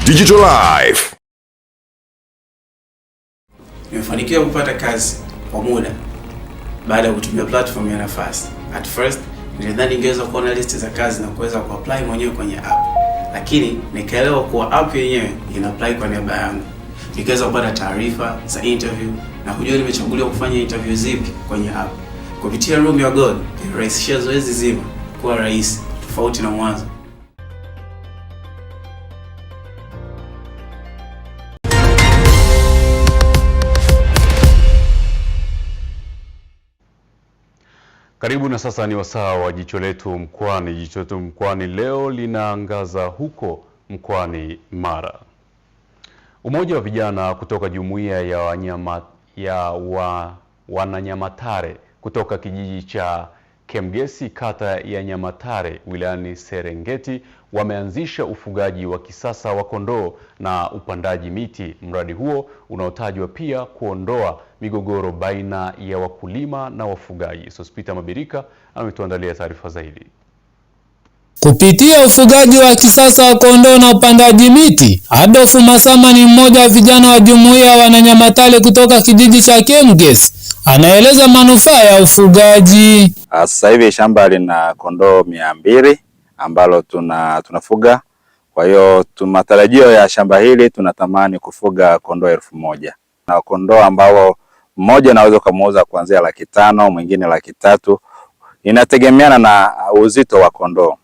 digital life. Nimefanikiwa kupata kazi kwa muda baada ya kutumia platform ya Nafasi. At first nilidhani ningeweza kuona list za kazi na kuweza kuapply mwenyewe kwenye app, lakini nikaelewa kuwa app yenyewe ina apply kwa niaba yangu. Nikaweza kupata taarifa za interview na kujua nimechaguliwa kufanya interview zipi kwenye app. Kupitia Room Your God ilirahisisha zoezi zima kuwa rahisi tofauti na mwanzo. Karibu na sasa ni wasaa wa jicho letu mkoani. Jicho letu mkoani leo linaangaza huko mkoani Mara. Umoja wa vijana kutoka jumuiya ya Wananyamatare kutoka kijiji cha Kemgesi kata ya Nyamatare wilayani Serengeti wameanzisha ufugaji wa kisasa wa kondoo na upandaji miti. Mradi huo unaotajwa pia kuondoa migogoro baina ya wakulima na wafugaji. Sospita Mabirika ametuandalia taarifa zaidi. Kupitia ufugaji wa kisasa wa kondoo na upandaji miti, Adolf Masama ni mmoja wa vijana wa jumuiya ya Wananyamatare kutoka kijiji cha Kemgesi. Anaeleza manufaa ya ufugaji. Sasa hivi shamba lina kondoo 200 ambalo tunafuga. Kwa hiyo matarajio ya shamba hili tunatamani kufuga kondoo 1000. Na kondoo ambao mmoja anaweza kumuuza kuanzia 500,000, mwingine 300,000. Inategemeana na uzito wa kondoo.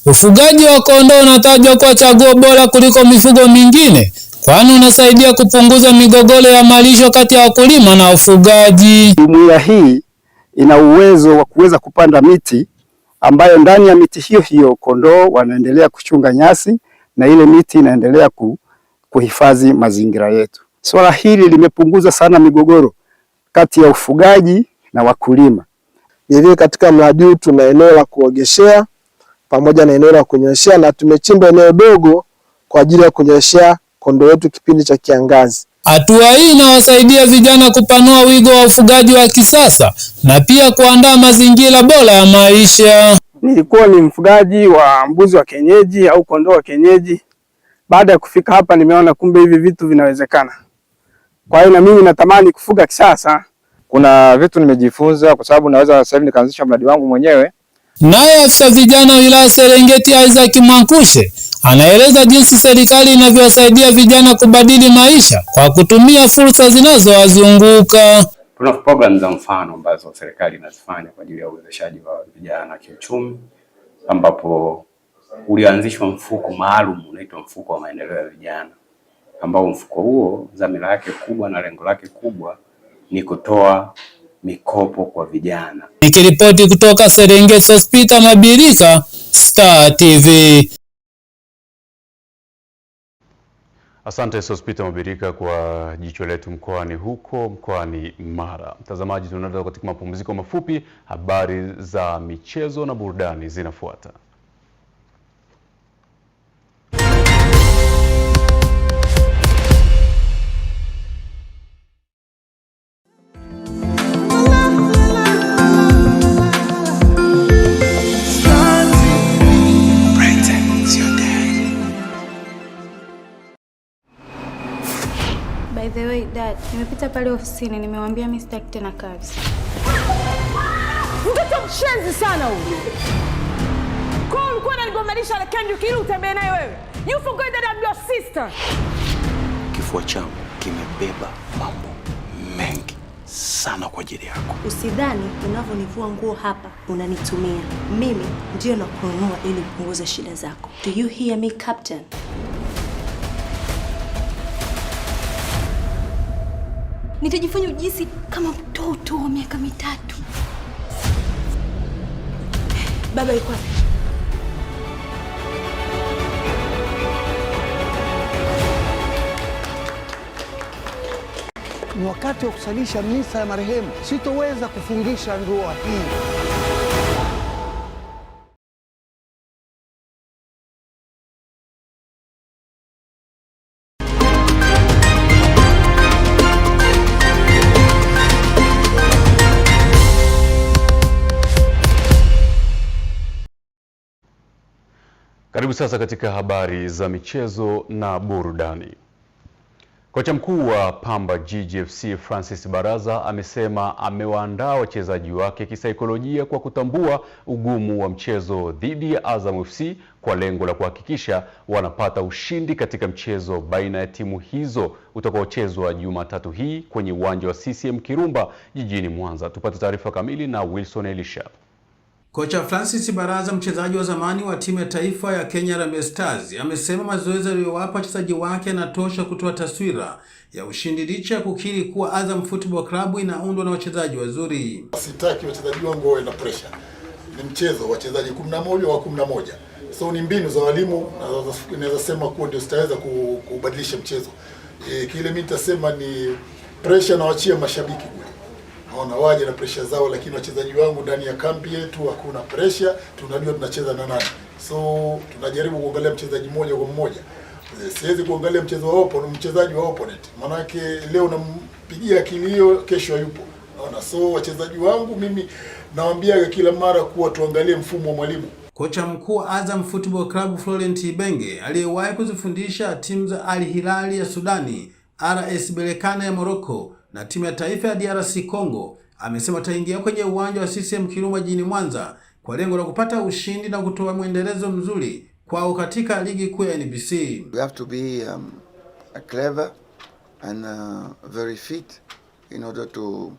Ufugaji wa kondoo unatajwa kuwa chaguo bora kuliko mifugo mingine, kwani unasaidia kupunguza migogoro ya malisho kati ya wakulima na ufugaji. Jumuiya hii ina uwezo wa kuweza kupanda miti ambayo ndani ya miti hiyo hiyo kondoo wanaendelea kuchunga nyasi na ile miti inaendelea kuhifadhi mazingira yetu. Swala hili limepunguza sana migogoro kati ya ufugaji na wakulima. Vilevile katika mradi huu tuna eneo la kuogeshea pamoja na eneo la kunyweshea, na tumechimba eneo dogo kwa ajili ya kunyweshea kondoo wetu kipindi cha kiangazi. Hatua hii inawasaidia vijana kupanua wigo wa ufugaji wa kisasa na pia kuandaa mazingira bora ya maisha. Nilikuwa ni mfugaji wa mbuzi wa kienyeji au kondoo wa kienyeji. Baada ya kufika hapa nimeona kumbe hivi vitu vinawezekana. Kwa hiyo na mimi natamani kufuga kisasa. Kuna vitu nimejifunza kwa sababu naweza sasa hivi nikaanzisha mradi wangu mwenyewe. Naye afisa vijana wilaya Serengeti Isaac Mwankushe anaeleza jinsi serikali inavyowasaidia vijana kubadili maisha kwa kutumia fursa zinazowazunguka. Kuna program za mfano ambazo serikali inazifanya kwa ajili ya uwezeshaji wa vijana kiuchumi, ambapo ulianzishwa mfuko maalum unaitwa mfuko wa maendeleo ya vijana, ambao mfuko huo dhamira yake kubwa na lengo lake kubwa ni kutoa mikopo kwa vijana. Nikiripoti kutoka Serengeti, Sospita Mabirika, Star TV. Asante Sospita Mabirika kwa jicho letu mkoani Mara. Mtazamaji, tunaenda katika mapumziko mafupi, habari za michezo na burudani zinafuata. By the way, Dad, nimepita pale ofisini, nimewambia mimi sitaki tena kazi. Mtoto mshenzi sana huyu. Kwa ulikuwa unanigombanisha na Kendrick ili utembee naye wewe. You forgot that I'm your sister. Kifua changu kimebeba mambo mengi sana kwa ajili yako. Usidhani unavyonivua nguo hapa unanitumia. Mimi ndio nakununua ili kupunguza shida zako. Do you hear me, Captain? Nitajifanya ujisi kama mtoto wa miaka 3. Baba yuko wapi? Ni wakati wa kusalisha misa ya marehemu. Sitoweza kufungisha ndoa hii. Karibu sasa katika habari za michezo na burudani. Kocha mkuu wa Pamba GGFC Francis Baraza amesema amewaandaa wachezaji wake kisaikolojia kwa kutambua ugumu wa mchezo dhidi ya Azam FC kwa lengo la kuhakikisha wanapata ushindi katika mchezo baina ya timu hizo utakaochezwa Jumatatu hii kwenye uwanja wa CCM Kirumba jijini Mwanza. Tupate taarifa kamili na Wilson Elisha. Kocha Francis Baraza, mchezaji wa zamani wa timu ya taifa ya Kenya Harambee Stars, amesema mazoezi aliyowapa wachezaji wake yanatosha kutoa taswira ya ushindi licha ya kukiri kuwa Azam Football Club inaundwa na wachezaji wazuri. Sitaki wachezaji wangu wawe na pressure. Ni mchezo, wachezaji 11 wa 11. So ni mbinu za walimu, naweza sema kuwa ndio zitaweza kubadilisha mchezo. Kile mimi nitasema ni pressure na wachia mashabiki kule. Naona waje na pressure zao, lakini wachezaji wangu ndani ya kambi yetu hakuna pressure, tunajua tunacheza na nani. So tunajaribu kuangalia mchezaji mmoja kwa mmoja. Siwezi kuangalia mchezaji wa opponent. Manake leo nampigia kilio, kesho hayupo. Naona so wachezaji wangu mimi nawaambia kila mara kuwa tuangalie mfumo wa mwalimu. Kocha mkuu wa Azam Football Club Florent Ibenge, aliyewahi kuzifundisha timu za Al Hilal ya Sudani, RS Berkane ya Morocco na timu ya taifa ya DRC Congo, amesema ataingia kwenye uwanja wa CCM Kirumba jijini Mwanza kwa lengo la kupata ushindi na kutoa mwendelezo mzuri kwao katika ligi kuu ya NBC. We have to be clever and very fit in order to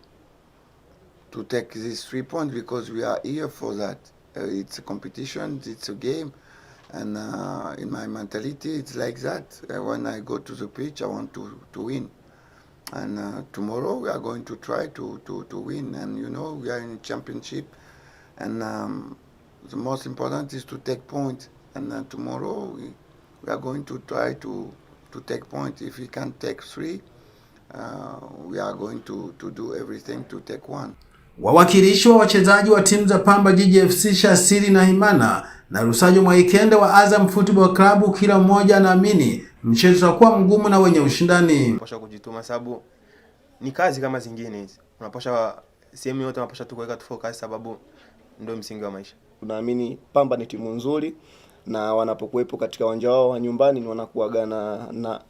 take these 3 points because we are here for that. It's a competition, it's a game, and in my mentality it's like that. When I go to the pitch I want to win. And tomorrow we are going to try to win, and you know we are in a championship, and the most important is to take point, and tomorrow we are going to try to take point. If we can take 3, we are going to do everything to take 1. Wawakilishi wa wachezaji wa timu za Pamba Jiji FC Shasiri na Himana na Rusajo Mwaikenda wa Azam Football Club, kila mmoja anaamini mchezo utakuwa mgumu na wenye ushindani. Unapaswa kujituma sababu ni kazi kama zingine hizi. Unapaswa sehemu yote unapaswa tu kuweka focus sababu ndio msingi wa maisha. Tunaamini Pamba ni timu nzuri na wanapokuwepo katika uwanja wao wa nyumbani ni wanakuaga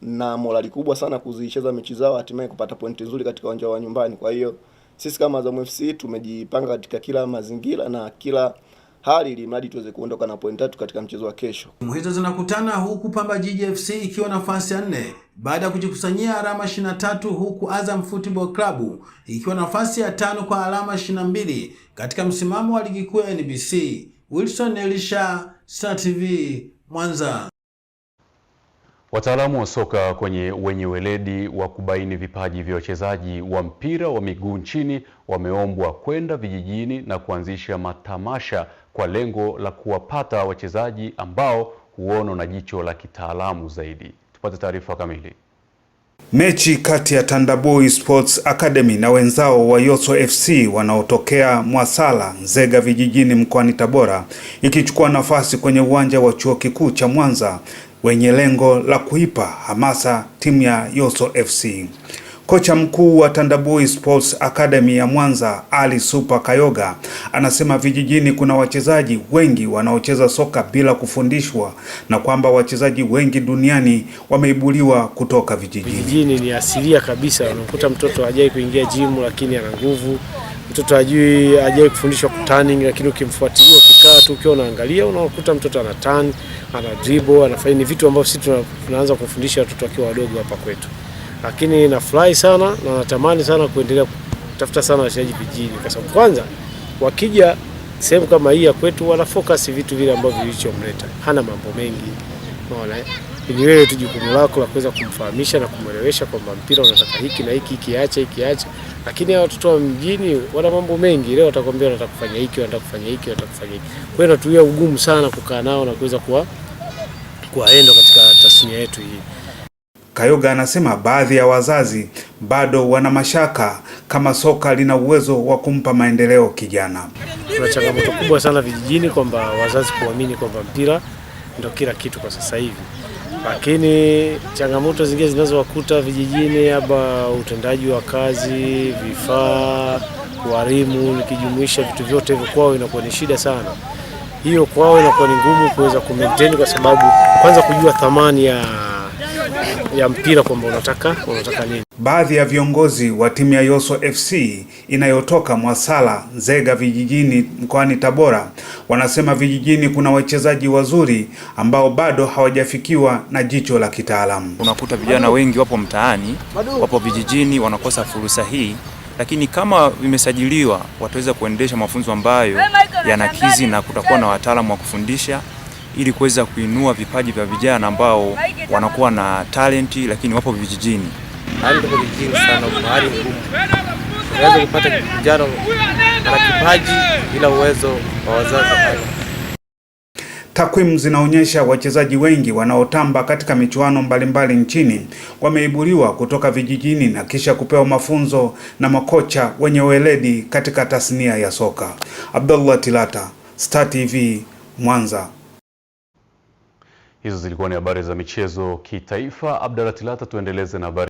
na morali kubwa sana kuzicheza mechi zao hatimaye kupata pointi nzuri katika uwanja wa nyumbani. Kwa hiyo sisi kama Azam FC tumejipanga katika kila mazingira na kila hali ili mradi tuweze kuondoka na point 3 katika mchezo wa kesho. Timu hizo zinakutana huku Pamba Jiji FC ikiwa nafasi ya 4 baada ya kujikusanyia alama 23, huku Azam Football Club ikiwa nafasi ya 5 kwa alama 22 katika msimamo wa ligi kuu ya NBC. Wilson Elisha, Star TV, Mwanza. Wataalamu wa soka wenye weledi wa kubaini vipaji vya wachezaji wa mpira wa miguu nchini wameombwa kwenda vijijini na kuanzisha matamasha kwa lengo la kuwapata wachezaji ambao huona na jicho la kitaalamu zaidi. Tupate taarifa kamili. Mechi kati ya Tandabui Sports Academy na wenzao wa Yoso FC wanaotokea Mwasala, Nzega vijijini mkoani Tabora ikichukua nafasi kwenye uwanja wa Chuo Kikuu cha Mwanza wenye lengo la kuipa hamasa timu ya Yoso FC. Kocha mkuu wa Tandabui Sports Academy ya Mwanza, Ali Super Kayoga, anasema vijijini kuna wachezaji wengi wanaocheza soka bila kufundishwa na kwamba wachezaji wengi duniani wameibuliwa kutoka vijijini. Vijijini ni asilia kabisa, unakuta mtoto hajai kuingia gym lakini ana nguvu. Mtoto hajai kufundishwa kuturning lakini ukimfuatilia ukikaa tu ukiwa unaangalia unakuta mtoto ana turn, ana dribble, anafanya vitu ambavyo sisi tunaanza kufundisha watoto wakiwa wadogo hapa kwetu. Lakini nafurahi sana na natamani sana kuendelea kutafuta sana wachezaji vijijini kwa sababu kwanza wakija sehemu kama hii ya kwetu wana focus vitu vile ambavyo vilichomleta. Hana mambo mengi. Unaona ni wewe tu jukumu lako la kuweza kumfahamisha na kumwelewesha kwamba mpira unataka hiki na hiki, ikiache. Lakini watoto wa mjini wana mambo mengi. Leo watakwambia wanataka kufanya hiki, wanataka kufanya hiki, wanataka kufanya hiki. Kwa hiyo natuia ugumu sana kukaa nao na kuweza kuwaenda katika tasnia yetu hii. Kayoga anasema baadhi ya wazazi bado wana mashaka kama soka lina uwezo wa kumpa maendeleo kijana. Kuna changamoto kubwa sana vijijini kwamba wazazi kuamini kwamba mpira ndio kila kitu kwa sasa hivi. Lakini changamoto zingine zinazowakuta vijijini haba utendaji wa kazi, vifaa, walimu, nikijumuisha vitu vyote hivyo kwao inakuwa ni shida sana. Hiyo kwao inakuwa ni ngumu kuweza kumaintain kwa sababu kwanza kujua thamani ya mpira kwamba unataka nini. Baadhi ya viongozi wa timu ya Yoso FC inayotoka Mwasala, Nzega vijijini mkoani Tabora wanasema vijijini kuna wachezaji wazuri ambao bado hawajafikiwa na jicho la kitaalamu. Unakuta vijana wengi wapo mtaani, wapo vijijini wanakosa fursa hii, lakini kama vimesajiliwa wataweza kuendesha mafunzo ambayo yanakizi na kutakuwa na wataalamu wa kufundisha ili kuweza kuinua vipaji vya vijana ambao wanakuwa na talenti lakini wapo vijijini. Hali ndio vijijini sana, mahali ngumu. Unaweza kupata vijana na kipaji bila uwezo wa wazazi. Takwimu zinaonyesha wachezaji wengi wanaotamba katika michuano mbalimbali nchini wameibuliwa kutoka vijijini na kisha kupewa mafunzo na makocha wenye weledi katika tasnia ya soka. Abdullah Tilata, Star TV, Mwanza. Hizo zilikuwa ni habari za michezo kitaifa. Abdullah Tilata, tuendeleze na habari